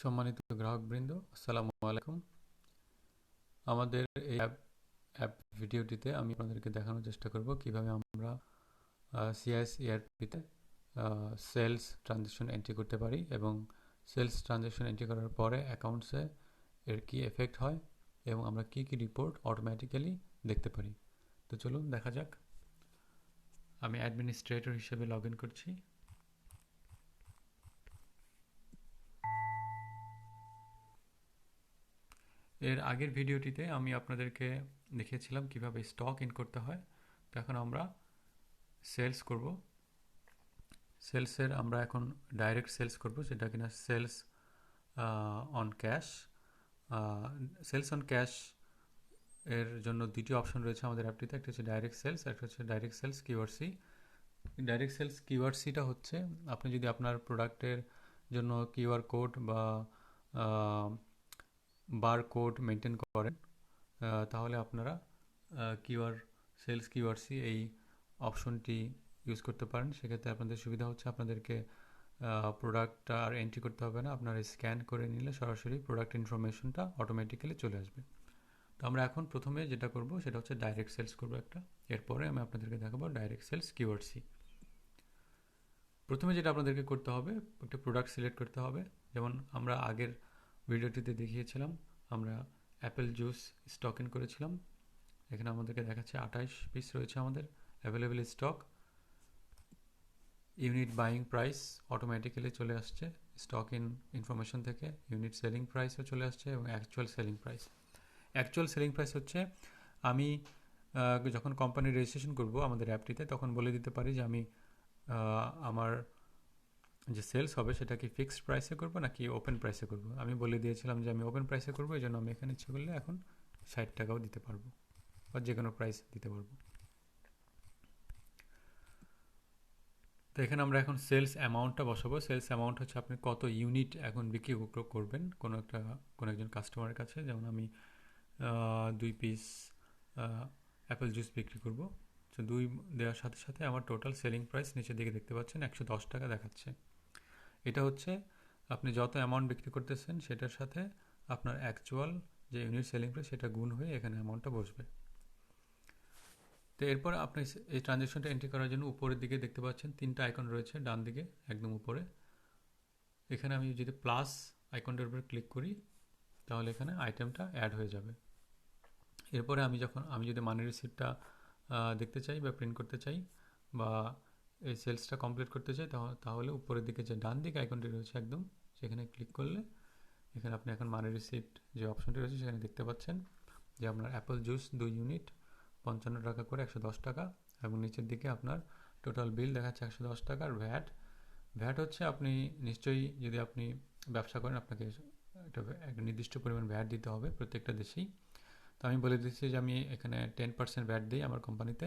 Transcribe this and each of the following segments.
সম্মানিত গ্রাহকবৃন্দ, আসসালামু আলাইকুম। আমাদের এই অ্যাপ ভিডিওটিতে আমি আপনাদেরকে দেখানোর চেষ্টা করব কিভাবে আমরা সিআইএস ইআরপিতে সেলস ট্রানজ্যাকশন এন্ট্রি করতে পারি এবং সেলস ট্রানজ্যাকশন এন্ট্রি করার পরে অ্যাকাউন্টসে এর কী এফেক্ট হয় এবং আমরা কি কি রিপোর্ট অটোমেটিক্যালি দেখতে পারি। তো চলুন দেখা যাক। আমি অ্যাডমিনিস্ট্রেটর হিসেবে লগ ইন করছি। এর আগের ভিডিওটিতে আমি আপনাদেরকে দেখিয়েছিলাম কিভাবে স্টক ইন করতে হয়। তো এখন আমরা সেলস করব। সেলসের আমরা এখন ডাইরেক্ট সেলস করব, যেটা কিনা sales on cash. Sales on cash এর জন্য দুটি অপশন রয়েছে আমাদের অ্যাপটিতে, একটা হচ্ছে ডাইরেক্ট সেলস, একটা হচ্ছে ডাইরেক্ট সেলস কিউআরসি। ডাইরেক্ট সেলস কিউআরসিটা হচ্ছে আপনি যদি আপনার প্রোডাক্টের জন্য কিউআর কোড বা বার কোড মেনটেন করেন, তাহলে আপনারা কিউআর সেলস কিউআরসি এই অপশনটি ইউজ করতে পারেন। সেক্ষেত্রে আপনাদের সুবিধা হচ্ছে আপনাদেরকে প্রোডাক্টটা আর এন্ট্রি করতে হবে না, আপনারা স্ক্যান করে নিলে সরাসরি প্রোডাক্ট ইনফরমেশনটা অটোমেটিক্যালি চলে আসবে। তো আমরা এখন প্রথমে যেটা করব সেটা হচ্ছে ডাইরেক্ট সেলস করব একটা, এরপরে আমি আপনাদেরকে দেখাবো ডাইরেক্ট সেলস কিউআরসি। প্রথমে যেটা আপনাদেরকে করতে হবে, একটা প্রোডাক্ট সিলেক্ট করতে হবে। যেমন আমরা আগের ভিডিওটিতে দেখিয়েছিলাম, আমরা অ্যাপেল জুস স্টক ইন করেছিলাম। এখানে আমাদেরকে দেখাচ্ছে 28 পিস রয়েছে আমাদের available stock. Unit buying price automatically চলে আসছে স্টক ইন ইনফরমেশন থেকে, ইউনিট সেলিং প্রাইসও চলে আসছে এবং actual selling price. Actual selling price হচ্ছে আমি যখন কোম্পানি রেজিস্ট্রেশন করব আমাদের অ্যাপটিতে, তখন বলে দিতে পারি যে আমি আমার যে সেলস হবে সেটা কি ফিক্সড প্রাইসে করব নাকি ওপেন প্রাইসে করব। আমি বলে দিয়েছিলাম যে আমি ওপেন প্রাইসে করবো, এই জন্য আমি এখানে ইচ্ছে করলে এখন 60 টাকাও দিতে পারবো বা যে কোনো প্রাইস দিতে পারবো। তো এখানে আমরা এখন সেলস অ্যামাউন্টটা বসাবো। সেলস অ্যামাউন্ট হচ্ছে আপনি কত ইউনিট এখন বিক্রি করবেন কোনো একজন কাস্টমারের কাছে। যেমন আমি 2 পিস অ্যাপেল জুস বিক্রি করব। তো 2 দেওয়ার সাথে সাথে আমার টোটাল সেলিং প্রাইস নিচের দিকে দেখতে পাচ্ছেন 110 টাকা দেখাচ্ছে। এটা হচ্ছে আপনি যত অ্যামাউন্ট বিক্রি করতেছেন সেটার সাথে আপনার অ্যাকচুয়াল যে ইউনিট সেলিং প্রাইস সেটা গুণ হয়ে এখানে অ্যামাউন্টটা বসবে। তো এরপর আপনি এই ট্রানজ্যাকশনটা এন্ট্রি করার জন্য উপরের দিকে দেখতে পাচ্ছেন 3টা আইকন রয়েছে ডান দিকে একদম উপরে। এখানে আমি যদি প্লাস আইকনটার উপর ক্লিক করি তাহলে এখানে আইটেমটা অ্যাড হয়ে যাবে। এরপরে আমি যদি মানি রিসিপ্টটা দেখতে চাই বা প্রিন্ট করতে চাই বা এই সেলসটা কমপ্লিট করতে চাই, তাহলে উপরের দিকে যে ডান দিকে আইকনটি রয়েছে একদম, সেখানে ক্লিক করলে এখানে আপনি এখন মানি রিসিপ্ট যে অপশনটি রয়েছে সেখানে দেখতে পাচ্ছেন যে আপনার অ্যাপল জুস 2 ইউনিট 55 টাকা করে 110 টাকা, এবং নিচের দিকে আপনার টোটাল বিল দেখাচ্ছে 110 টাকা। আর ভ্যাট হচ্ছে আপনি নিশ্চয়ই যদি আপনি ব্যবসা করেন আপনাকে একটা নির্দিষ্ট পরিমাণ ভ্যাট দিতে হবে প্রত্যেকটা দেশেই। তো আমি বলে দিচ্ছি যে আমি এখানে 10% ভ্যাট দিই আমার কোম্পানিতে,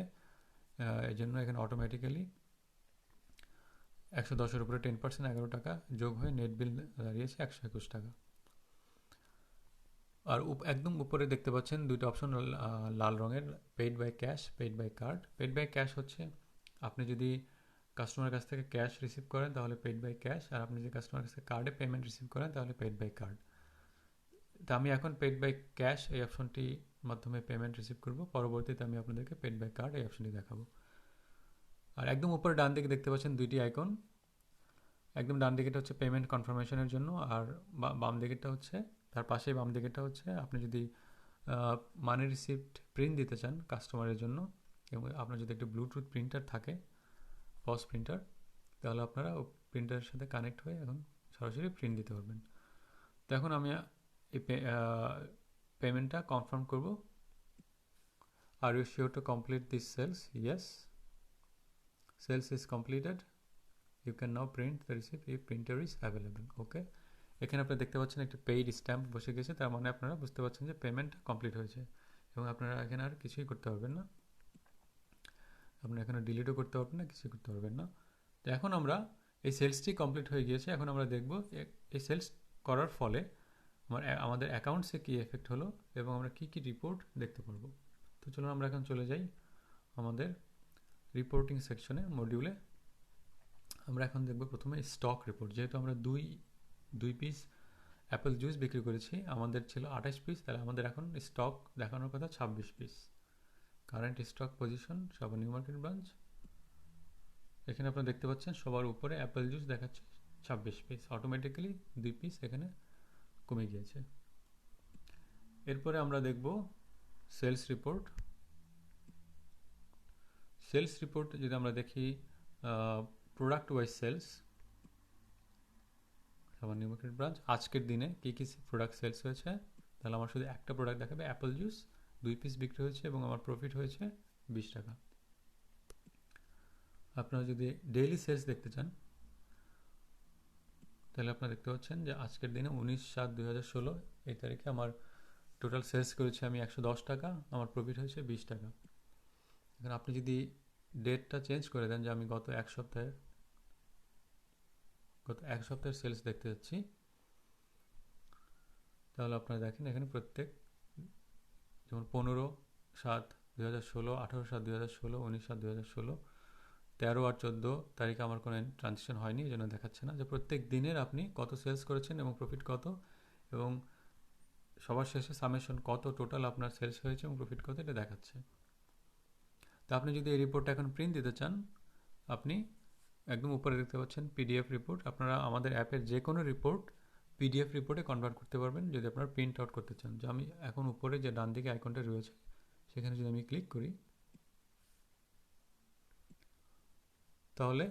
এই জন্য এখানে অটোমেটিক্যালি 110-এর উপরে 10% 11 টাকা যোগ হয়ে নেট বিল দাঁড়িয়েছে 121 টাকা। আর একদম উপরে দেখতে পাচ্ছেন দুটো অপশন লাল রঙের, paid by cash, paid by card. Paid by cash হচ্ছে আপনি যদি কাস্টমারের কাছ থেকে ক্যাশ রিসিভ করেন তাহলে পেইড বাই ক্যাশ, আর আপনি যদি কাস্টমারের কাছ থেকে কার্ডে পেমেন্ট রিসিভ করেন তাহলে পেইড বাই কার্ড। তো আমি এখন পেইড বাই ক্যাশ এই অপশনটি মাধ্যমে পেমেন্ট রিসিভ করব, পরবর্তীতে আমি আপনাদেরকে পেইড বাই কার্ড এই অপশনটি দেখাবো। আর একদম উপরে ডান দিকে দেখতে পাচ্ছেন দুইটি আইকন, একদম ডান দিকেটা হচ্ছে পেমেন্ট কনফার্মেশনের জন্য, আর বাম দিকেরটা হচ্ছে তার পাশেই বাম দিকেরটা হচ্ছে আপনি যদি মানি রিসিপ্ট প্রিন্ট দিতে চান কাস্টমারের জন্য, এবং আপনার যদি একটা ব্লুটুথ প্রিন্টার থাকে পস প্রিন্টার, তাহলে আপনারা প্রিন্টারের সাথে কানেক্ট হয়ে এখন সরাসরি প্রিন্ট দিতে পারবেন। তো এখন আমি এই পেমেন্টটা কনফার্ম করব। Are you sure to complete this sales? Yes, sales is completed, you can now print the receipt if printer is available. Okay, এখানে আপনি দেখতে পাচ্ছেন একটা পেইড স্ট্যাম্প বসে গেছে, তার মানে আপনারা বুঝতে পারছেন যে পেমেন্ট কমপ্লিট হয়েছে এবং আপনারা এখানে আর কিছুই করতে পারবেন না, আপনি এখানে ডিলিটও করতে পারবেন না, কিছুই করতে পারবেন না। তো এখন আমরা এই সেলসটি কমপ্লিট হয়ে গিয়েছে, এখন আমরা দেখব এই সেলস করার ফলে আমাদের অ্যাকাউন্টসে কী এফেক্ট হলো এবং আমরা কী কী রিপোর্ট দেখতে পারবো। তো চলুন আমরা এখন চলে যাই আমাদের রিপোর্টিং সেকশনে, মডিউলে। আমরা এখন দেখব প্রথমে স্টক রিপোর্ট। যেহেতু আমরা দুই পিস অ্যাপেল জুস বিক্রি করেছি, আমাদের ছিল 28 পিস, তাহলে আমাদের এখন স্টক দেখানোর কথা 26 পিস। কারেন্ট স্টক পজিশন সবার নিউ মার্কেট ব্রাঞ্চ, এখানে আপনারা দেখতে পাচ্ছেন সবার উপরে অ্যাপেল জুস দেখাচ্ছে 26 পিস, অটোমেটিক্যালি 2 পিস এখানে কমে গিয়েছে। এরপরে আমরা দেখব সেলস রিপোর্ট। সেলস রিপোর্ট যদি আমরা দেখি প্রোডাক্ট ওয়াইজ সেলস, আমার নিউ মার্কেট ব্রাঞ্চ আজকের দিনে কী কী প্রোডাক্ট সেলস হয়েছে, তাহলে আমার শুধু একটা প্রোডাক্ট দেখাবে অ্যাপেল জুস, 2 পিস বিক্রি হয়েছে এবং আমার প্রফিট হয়েছে 20 টাকা। আপনারা যদি ডেইলি সেলস দেখতে চান তাহলে আপনারা দেখতে পাচ্ছেন যে আজকের দিনে 19/7/2016 এই তারিখে আমার টোটাল সেলস করেছি আমি 110 টাকা, আমার প্রফিট হয়েছে 20 টাকা। এখন আপনি যদি ডেটটা চেঞ্জ করে দেন যে আমি গত এক সপ্তাহের সেলস দেখতে যাচ্ছি, তাহলে আপনারা দেখেন এখানে প্রত্যেক যেমন 15/7/2016, 18/7/2016, 19/7/2016, 13 আর 14 তারিখে আমার কোনো ট্রানজেকশন হয়নি, এই জন্য দেখাচ্ছে না। যে প্রত্যেক দিনের আপনি কত সেলস করেছেন এবং প্রফিট কত, এবং সবার শেষে সামেশন কত টোটাল আপনার সেলস হয়েছে এবং প্রফিট কত, এটা দেখাচ্ছে। তো আপনি যদি এই রিপোর্টটা এখন প্রিন্ট দিতে চান, আপনি একদম উপরে দেখতে পাচ্ছেন পিডিএফ রিপোর্ট। আপনারা আমাদের অ্যাপের যে কোনো রিপোর্ট পিডিএফ রিপোর্টে কনভার্ট করতে পারবেন যদি আপনারা প্রিন্ট আউট করতে চান। যে আমি এখন উপরে যে ডান দিকে আইকনটা রয়েছে সেখানে যদি আমি ক্লিক করি, তাহলে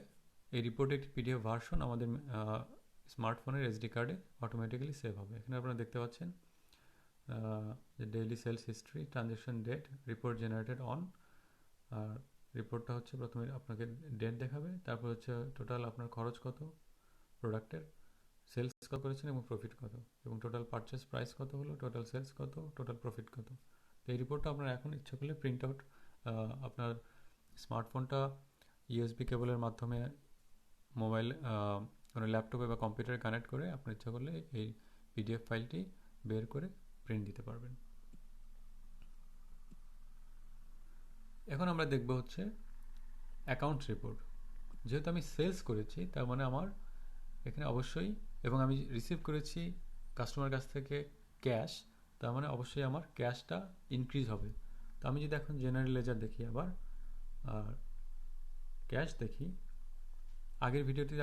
এই রিপোর্টের একটি পিডিএফ ভার্সন আমাদের স্মার্টফোনের এসডি কার্ডে অটোমেটিক্যালি সেভ হবে। এখানে আপনারা দেখতে পাচ্ছেন যে daily sales history, transaction date, report generated on. আর রিপোর্টটা হচ্ছে প্রথমে আপনাকে ডেট দেখাবে, তারপর হচ্ছে টোটাল আপনার খরচ কত, প্রোডাক্টের সেলস কত করেছেন এবং প্রফিট কত, এবং টোটাল পারচেস প্রাইস কত হলো, টোটাল সেলস কত, টোটাল প্রফিট কত। তো এই রিপোর্টটা আপনারা এখন ইচ্ছা করলে প্রিন্ট আউট আপনার স্মার্টফোনটা ইউএসবি কেবলের মাধ্যমে মোবাইল কোনো ল্যাপটপে বা কম্পিউটারে কানেক্ট করে আপনার ইচ্ছা করলে এই পিডিএফ ফাইলটি বের করে প্রিন্ট দিতে পারবেন। এখন আমরা দেখব হচ্ছে অ্যাকাউন্ট রিপোর্ট। যেহেতু আমি সেলস করেছি তার মানে আমার এখানে অবশ্যই, এবং আমি রিসিভ করেছি কাস্টমার কাছ থেকে ক্যাশ, তার মানে অবশ্যই আমার ক্যাশটা ইনক্রিজ হবে। তো আমি যদি এখন জেনারেল লেজার দেখি আবার আর ক্যাশ দেখি, আগের ভিডিওটিতে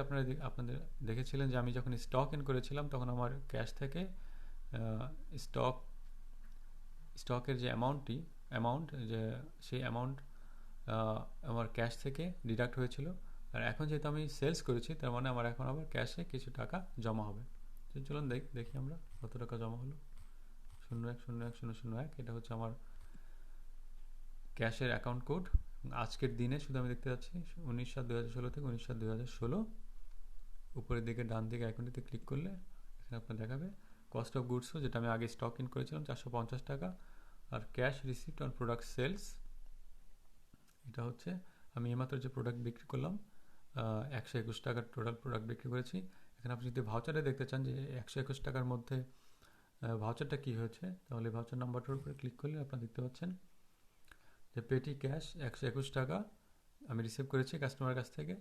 আপনাদের দেখেছিলেন যে আমি যখন স্টক ইন করেছিলাম তখন আমার ক্যাশ থেকে স্টকের যে অ্যামাউন্ট যে সেই অ্যামাউন্ট আমার ক্যাশ থেকে ডিডাক্ট হয়েছিল। আর এখন যেহেতু আমি সেলস করেছি তার মানে আমার এখন আবার ক্যাশে কিছু টাকা জমা হবে। তো চলুন দেখি আমরা কত টাকা জমা হলো। 010101, এটা হচ্ছে আমার ক্যাশের অ্যাকাউন্ট কোড। আজকের দিনে শুধু আমি দেখতে পাচ্ছি 19/7/2016 থেকে 19/7/2016। উপরের দিকে ডান দিকে আইকনটিতে ক্লিক করলে এখানে আপনার দেখাবে কস্ট অফ গুডসও, যেটা আমি আগে স্টক ইন করেছিলাম 450 টাকা, আর cash receipt on product sales, এটা হচ্ছে আমি এইমাত্র যে প্রোডাক্ট বিক্রি করলাম 121 টাকার টোটাল প্রোডাক্ট বিক্রি করেছি। এখানে আপনি যদি ভাউচারে দেখতে চান যে 121 টাকার মধ্যে ভাউচারটা কী হয়েছে, তাহলে ভাউচার নাম্বারটার উপরে ক্লিক করলে আপনারা দেখতে পাচ্ছেন যে পেটি ক্যাশ 121 টাকা আমি রিসিভ করেছি কাস্টমারের কাছ থেকে।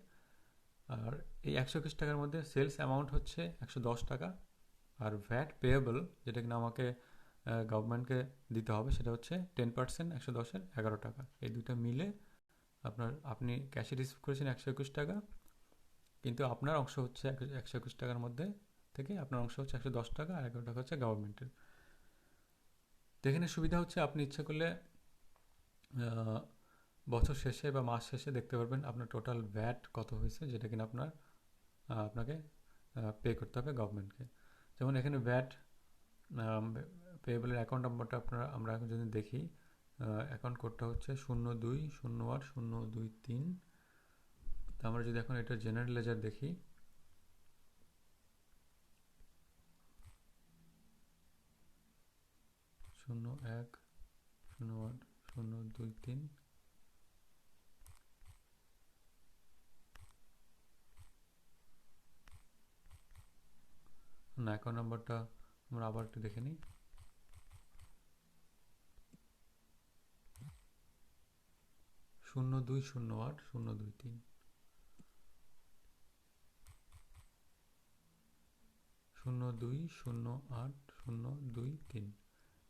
আর এই 121 টাকার মধ্যে সেলস অ্যামাউন্ট হচ্ছে 110 টাকা, আর ভ্যাট পেয়েবল যেটা কিনা আমাকে গভর্নমেন্টকে দিতে হবে সেটা হচ্ছে 10%, 110-এর 11 টাকা। এই দুটো মিলে আপনি ক্যাশে রিসিভ করেছেন 121 টাকা, কিন্তু আপনার অংশ হচ্ছে 121 টাকার মধ্যে থেকে আপনার অংশ হচ্ছে 110 টাকা, আর 11 টাকা হচ্ছে গভর্নমেন্টের। তো এখানে সুবিধা হচ্ছে আপনি ইচ্ছা করলে বছর শেষে বা মাস শেষে দেখতে পারবেন আপনার টোটাল ভ্যাট কত হয়েছে, যেটা কিনা আপনাকে পে করতে হবে গভর্নমেন্টকে। যেমন এখানে ভ্যাট পেয়েবলের অ্যাকাউন্ট নাম্বারটা আমরা এখন যদি দেখি, অ্যাকাউন্ট কোডটা হচ্ছে 0208-023। তো আমরা যদি এখন এটা জেনারেল লেজার দেখি, শূন্য এক 08-023, না অ্যাকাউন্ট নাম্বারটা আমরা আবার একটু দেখে নিই। 0208-023, 020803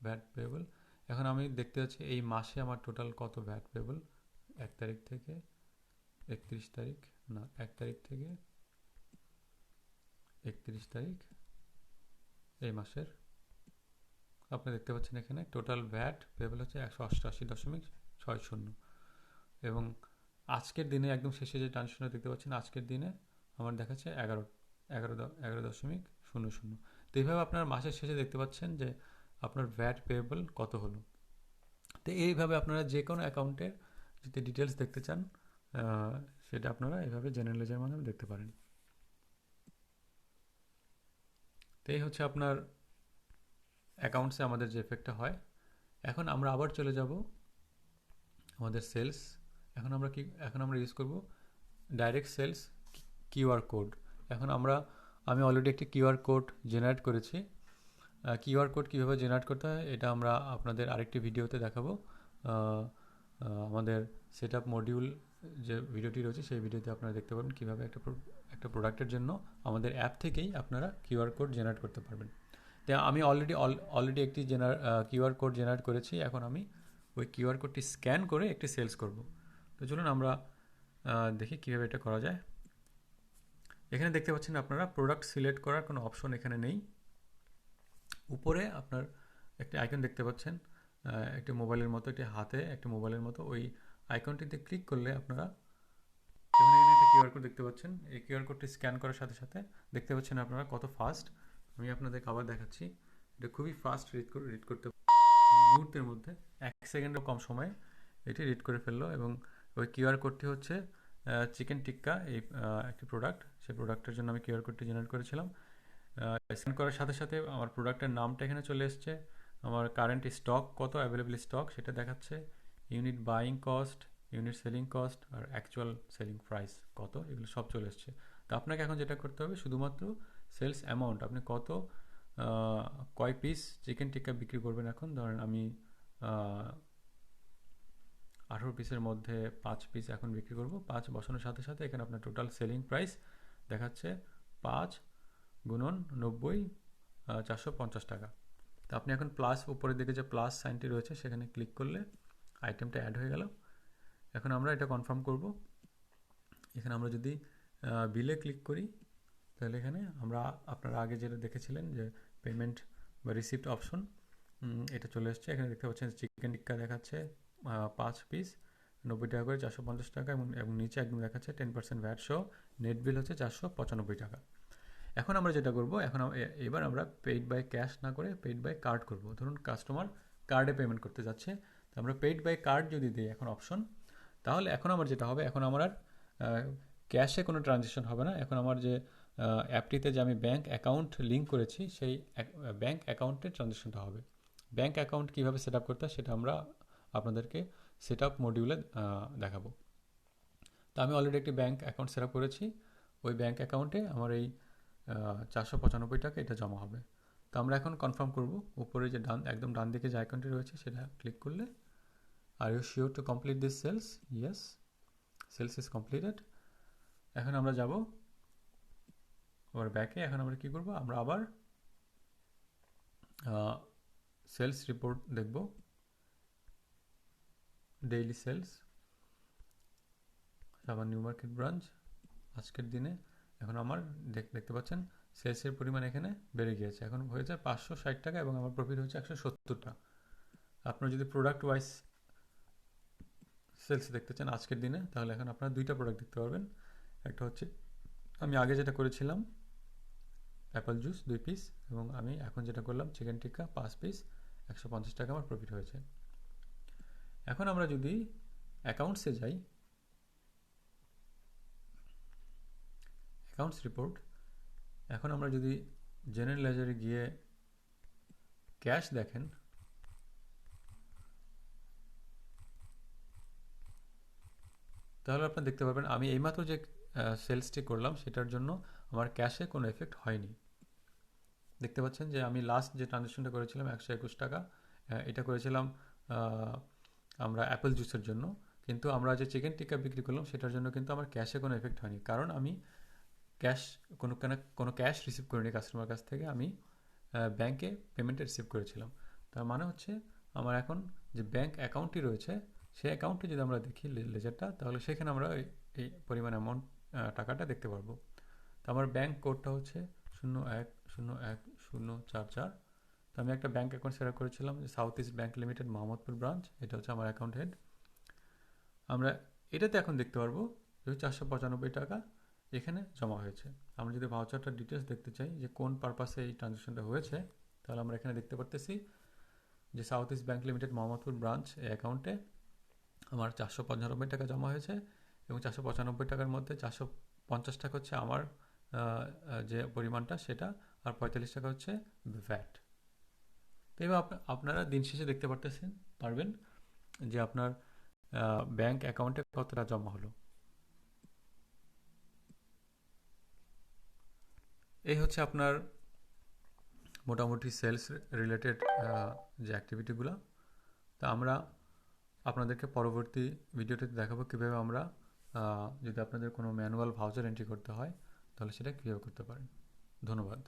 ভ্যাট পেয়েবল। এখন আমি দেখতে পাচ্ছি এই মাসে আমার টোটাল কত ভ্যাট পেয়েবল, 1 তারিখ থেকে 31 তারিখ, না 1 তারিখ থেকে 31 তারিখ এই মাসের। আপনি দেখতে পাচ্ছেন এখানে টোটাল ভ্যাট পেয়েবল হচ্ছে 188.60, এবং আজকের দিনে একদম শেষে যে ট্রানজেকশনটা দেখতে পাচ্ছেন আজকের দিনে আমার দেখাচ্ছে 11.00। তো এইভাবে আপনার মাসের শেষে দেখতে পাচ্ছেন যে আপনার ভ্যাট পেয়েবল কত হলো। তো এইভাবে আপনারা যে কোনো অ্যাকাউন্টের যদি ডিটেলস দেখতে চান সেটা আপনারা এইভাবে জেনারেল লেজারের মাধ্যমে দেখতে পারেন। তো এই হচ্ছে আপনার অ্যাকাউন্টসে আমাদের যে এফেক্টটা হয়। এখন আমরা আবার চলে যাব আমাদের সেলস। এখন আমরা ইউজ করব ডাইরেক্ট সেলস কিউআর কোড। এখন আমি অলরেডি একটি কিউআর কোড জেনারেট করেছি। কিউআর কোড কীভাবে জেনারেট করতে হয় এটা আমরা আপনাদের আরেকটি ভিডিওতে দেখাবো। আমাদের সেটআপ মডিউল যে ভিডিওটি রয়েছে সেই ভিডিওতে আপনারা দেখতে পাবেন কীভাবে একটা প্রোডাক্টের জন্য আমাদের অ্যাপ থেকেই আপনারা কিউআর কোড জেনারেট করতে পারবেন। তো আমি অলরেডি একটি কিউআর কোড জেনারেট করেছি। এখন আমি ওই কিউআর কোডটি স্ক্যান করে একটি সেলস করব। তো চলুন আমরা দেখি কীভাবে এটা করা যায়। এখানে দেখতে পাচ্ছেন আপনারা প্রোডাক্ট সিলেক্ট করার কোনো অপশন এখানে নেই। উপরে আপনার একটি আইকন দেখতে পাচ্ছেন, একটি মোবাইলের মতো, একটি হাতে একটি মোবাইলের মতো। ওই আইকনটিতে ক্লিক করলে আপনারা এখানে একটা কিউআর কোড দেখতে পাচ্ছেন। এই কিউআর কোডটি স্ক্যান করার সাথে সাথে দেখতে পাচ্ছেন আপনারা কত ফাস্ট। আমি আপনাদেরকে আবার দেখাচ্ছি, এটা খুবই ফাস্ট রিড করতে, মুহূর্তের মধ্যে 1 সেকেন্ডের কম সময়ে এটি রিড করে ফেললো। এবং ওই কিউআর কোডটি হচ্ছে চিকেন টিক্কা, এই একটি প্রোডাক্ট। সেই প্রোডাক্টের জন্য আমি কিউআর কোডটি জেনারেট করেছিলাম। স্ক্যান করার সাথে সাথে আমার প্রোডাক্টের নামটা এখানে চলে এসছে, আমার কারেন্ট স্টক কত, অ্যাভেলেবল স্টক সেটা দেখাচ্ছে, unit buying cost, unit selling cost আর অ্যাকচুয়াল সেলিং প্রাইস কত, এগুলো সব চলে এসছে। তো আপনাকে এখন যেটা করতে হবে শুধুমাত্র সেলস অ্যামাউন্ট, আপনি কয় পিস চিকেন টিক্কা বিক্রি করবেন। এখন ধরেন আমি 18 পিসের মধ্যে 5 পিস এখন বিক্রি করব। 5 বসানোর সাথে সাথে এখানে আপনার টোটাল সেলিং প্রাইস দেখাচ্ছে 5 গুণন 90, 450 টাকা। তো আপনি এখন প্লাস, উপরের দিকে যে প্লাস সাইনটি রয়েছে সেখানে ক্লিক করলে আইটেমটা অ্যাড হয়ে গেল। এখন আমরা এটা কনফার্ম করব। এখানে আমরা যদি বিলে ক্লিক করি তাহলে এখানে আপনারা আগে যেটা দেখেছিলেন যে পেমেন্ট বা রিসিপ্ট অপশন, এটা চলে এসছে। এখানে দেখতে পাচ্ছেন চিকেন টিক্কা দেখাচ্ছে 5 পিস 90 টাকা করে, 450 টাকা, এবং নিচে একদম দেখাচ্ছে 10% ভ্যাট সহ নেট বিল হচ্ছে 495 টাকা। এখন আমরা যেটা করব, এবার আমরা পেইড বাই ক্যাশ না করে পেইড বাই কার্ড করব। ধরুন কাস্টমার কার্ডে পেমেন্ট করতে যাচ্ছে, তো আমরা পেইড বাই কার্ড যদি দিই এখন অপশন, তাহলে এখন আমার যেটা হবে, এখন আমার আর ক্যাশে কোনো ট্রানজ্যাকশন হবে না। এখন আমার যে অ্যাপটিতে যে আমি ব্যাঙ্ক অ্যাকাউন্ট লিঙ্ক করেছি সেই ব্যাঙ্ক অ্যাকাউন্টের ট্রানজ্যাকশনটা হবে। ব্যাঙ্ক অ্যাকাউন্ট কীভাবে সেট আপ করতে হয় সেটা আমরা আপনাদেরকে সেট আপ মডিউলে দেখাবো। তো আমি অলরেডি একটি ব্যাঙ্ক অ্যাকাউন্ট সেট আপ করেছি। ওই ব্যাঙ্ক অ্যাকাউন্টে আমার এই 495 টাকা এটা জমা হবে। তো আমরা এখন কনফার্ম করব। উপরে যে একদম ডান দিকে যে আইকনটি রয়েছে সেটা ক্লিক করলে, are you sure to complete this sales? Yes, sales is completed. এখন আমরা যাব আবার ব্যাকে। এখন আমরা কি করব, আমরা আবার সেলস রিপোর্ট দেখব, ডেইলি সেলস, আবার নিউ মার্কেট ব্রাঞ্চ আজকের দিনে। এখন আমার দেখতে পাচ্ছেন সেলসের পরিমাণ এখানে বেড়ে গিয়েছে, এখন হয়েছে 560 টাকা এবং আমার প্রফিট হচ্ছে 170 টাকা। আপনার যদি প্রোডাক্ট ওয়াইজ সেলস দেখতে চান আজকের দিনে, তাহলে এখন আপনারা দুইটা প্রোডাক্ট দেখতে পারবেন। একটা হচ্ছে আমি আগে যেটা করেছিলাম অ্যাপেল জুস 2 পিস, এবং আমি এখন যেটা করলাম চিকেন টিক্কা 5 পিস, 150 টাকা আমার প্রফিট হয়েছে। এখন আমরা যদি অ্যাকাউন্টসে যাই, অ্যাকাউন্টস রিপোর্ট, এখন আমরা যদি জেনারেল লেজারে গিয়ে ক্যাশ দেখেন, তাহলে আপনারা দেখতে পারবেন আমি এইমাত্র যে সেলসটি করলাম সেটার জন্য আমার ক্যাশে কোনো এফেক্ট হয়নি। দেখতে পাচ্ছেন যে আমি লাস্ট যে ট্রানজ্যাকশনটা করেছিলাম 121 টাকা, এটা করেছিলাম আমরা অ্যাপেল জুসের জন্য, কিন্তু আমরা যে চিকেন টিক্কা বিক্রি করলাম সেটার জন্য কিন্তু আমার ক্যাশে কোনো এফেক্ট হয়নি, কারণ আমি ক্যাশ কোনো ক্যাশ রিসিভ করিনি কাস্টমার কাছ থেকে, আমি ব্যাংকে পেমেন্টে রিসিভ করেছিলাম। তার মানে হচ্ছে আমার এখন যে ব্যাংক অ্যাকাউন্টটি রয়েছে সেই অ্যাকাউন্টে যদি আমরা দেখি লেজারটা, তাহলে সেখানে আমরা এই পরিমাণ অ্যামাউন্ট টাকাটা দেখতে পারবো। তো আমার ব্যাংক কোডটা হচ্ছে 01011044। তো আমি একটা ব্যাংক অ্যাকাউন্ট সেট করেছিলাম যে south east bank limited Mohammadpur branch, এটা হচ্ছে আমার অ্যাকাউন্ট হেড। আমরা এটাতে এখন দেখতে পারবো যে 495 টাকা এখানে জমা হয়েছে। আমরা যদি ভাউচারটার ডিটেলস দেখতে চাই যে কোন পারপাসে এই ট্রানজ্যাকশনটা হয়েছে, তাহলে আমরা এখানে দেখতে পারতেছি যে south east bank limited Mohammadpur branch এই অ্যাকাউন্টে আমার 495 টাকা জমা হয়েছে, এবং 495 টাকার মধ্যে 450 টাকা হচ্ছে আমার যে পরিমাণটা সেটা, আর 45 টাকা হচ্ছে ভ্যাট। তো এবার আপনারা দিন শেষে দেখতে পারবেন যে আপনার ব্যাংক অ্যাকাউন্টে কতটা জমা হলো। এই হচ্ছে আপনার মোটামুটি সেলস রিলেটেড যে অ্যাক্টিভিটিগুলো। তা আমরা আপনাদেরকে পরবর্তী ভিডিওটিতে দেখাবো কীভাবে আমরা যদি আপনাদের কোনো ম্যানুয়াল ভাউচার এন্ট্রি করতে হয় তাহলে সেটা কীভাবে করতে পারেন। ধন্যবাদ।